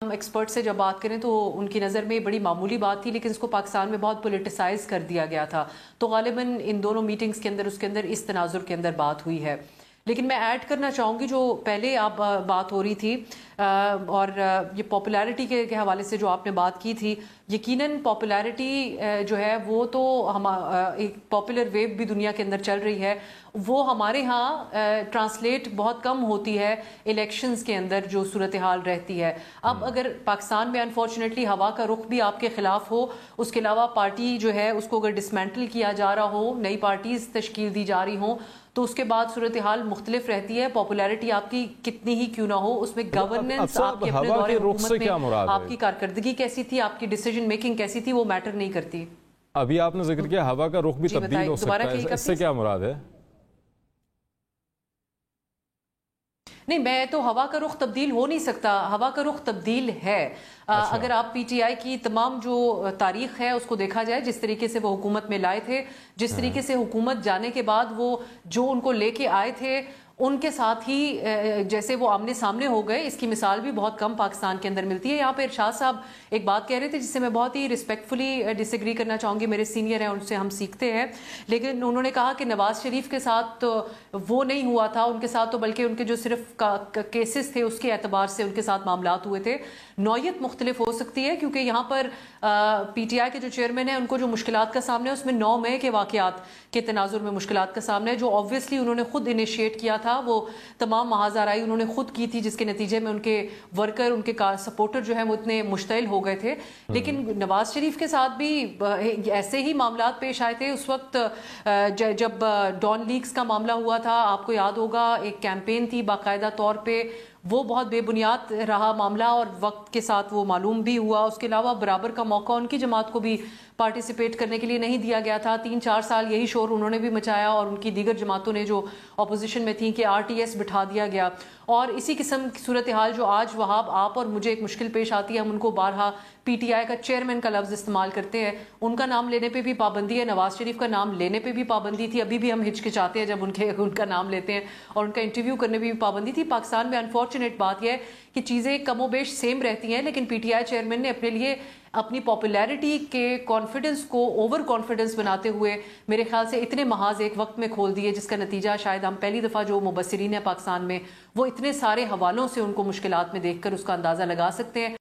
ہم ایکسپرٹ سے جب بات کریں تو ان کی نظر میں بڑی معمولی بات تھی، لیکن اس کو پاکستان میں بہت پولیٹیسائز کر دیا گیا تھا. تو غالباً ان دونوں میٹنگز کے اندر اس تناظر کے اندر بات ہوئی ہے. لیکن میں ایڈ کرنا چاہوں گی جو پہلے آپ بات ہو رہی تھی اور یہ پاپولیرٹی کے حوالے سے جو آپ نے بات کی تھی، یقیناً پاپولیرٹی جو ہے وہ تو ایک پاپولر ویو بھی دنیا کے اندر چل رہی ہے، وہ ہمارے ہاں ٹرانسلیٹ بہت کم ہوتی ہے الیکشنز کے اندر جو صورتحال رہتی ہے. اب اگر پاکستان میں انفارچونیٹلی ہوا کا رخ بھی آپ کے خلاف ہو، اس کے علاوہ پارٹی جو ہے اس کو اگر ڈسمینٹل کیا جا رہا ہو، نئی پارٹیز تشکیل دی جا رہی ہوں، تو اس کے بعد صورتحال مختلف رہتی ہے. پاپولیرٹی آپ کی کتنی ہی کیوں نہ ہو، اس میں گورننس آپ کے اپنے دور حکومت میں آپ کی کارکردگی کیسی تھی، آپ کی ڈیسیجن میکنگ کیسی تھی، وہ میٹر نہیں کرتی. ابھی آپ نے ذکر کیا ہوا کا رخ بھی تبدیل ہو سکتا ہے، اس سے کیا مراد ہے؟ نہیں، میں تو ہوا کا رخ تبدیل ہو نہیں سکتا، ہوا کا رخ تبدیل ہے. اگر آپ پی ٹی آئی کی تمام جو تاریخ ہے اس کو دیکھا جائے، جس طریقے سے وہ حکومت میں لائے تھے، جس طریقے سے حکومت جانے کے بعد وہ جو ان کو لے کے آئے تھے ان کے ساتھ ہی جیسے وہ آمنے سامنے ہو گئے، اس کی مثال بھی بہت کم پاکستان کے اندر ملتی ہے. یہاں پہ ارشاد صاحب ایک بات کہہ رہے تھے جس سے میں بہت ہی ریسپیکٹفلی ڈس ایگری کرنا چاہوں گی. میرے سینئر ہیں، ان سے ہم سیکھتے ہیں، لیکن انہوں نے کہا کہ نواز شریف کے ساتھ وہ نہیں ہوا تھا ان کے ساتھ، تو بلکہ ان کے جو صرف کیسز تھے اس کے اعتبار سے ان کے ساتھ معاملات ہوئے تھے. نوعیت مختلف ہو سکتی ہے کیونکہ یہاں پر پی ٹی آئی کے جو چیئرمین ہیں ان کو جو مشکلات کا سامنا ہے اس میں 9 مئی کے واقعات کے تناظر میں مشکلات کا سامنا ہے، جو آبویسلی انہوں نے خود انیشیٹ کیا تھا. وہ تمام محاذ آرائی انہوں نے خود کی تھی، جس کے نتیجے میں ان کے ورکر، ان کے سپورٹر جو ہیں وہ اتنے مشتعل ہو گئے تھے. لیکن نواز شریف کے ساتھ بھی ایسے ہی معاملات پیش آئے تھے. اس وقت جب ڈان لیکس کا معاملہ ہوا تھا، آپ کو یاد ہوگا ایک کیمپین تھی باقاعدہ طور پہ، وہ بہت بے بنیاد رہا معاملہ اور وقت کے ساتھ وہ معلوم بھی ہوا. اس کے علاوہ برابر کا موقع ان کی جماعت کو بھی پارٹیسپیٹ کرنے کے لیے نہیں دیا گیا تھا. 3-4 سال یہی شور انہوں نے بھی مچایا اور ان کی دیگر جماعتوں نے جو اپوزیشن میں تھیں کہ RTS بٹھا دیا گیا. اور اسی قسم کی صورتحال جو آج وہاب آپ اور مجھے ایک مشکل پیش آتی ہے، ہم ان کو بارہا پی ٹی آئی کا چیئرمین کا لفظ استعمال کرتے ہیں، ان کا نام لینے پہ بھی پابندی ہے، نواز شریف کا نام لینے پہ بھی پابندی تھی. ابھی بھی ہم ہچکچاتے ہیں جب ان کا نام لیتے ہیں، اور ان کا انٹرویو کرنے پہ بھی پابندی تھی. پاکستان میں انفارچونیٹ بات یہ ہے کہ چیزیں کم و بیش سیم رہتی ہیں، لیکن پی ٹی آئی چیئرمین نے اپنے لیے اپنی پاپولیرٹی کے کانفیڈنس کو اوور کانفیڈنس بناتے ہوئے میرے خیال سے اتنے محاذ ایک وقت میں کھول دیے، جس کا نتیجہ شاید ہم پہلی دفعہ جو مبصرین ہیں پاکستان میں وہ اتنے سارے حوالوں سے ان کو مشکلات میں دیکھ کر اس کا اندازہ لگا سکتے ہیں.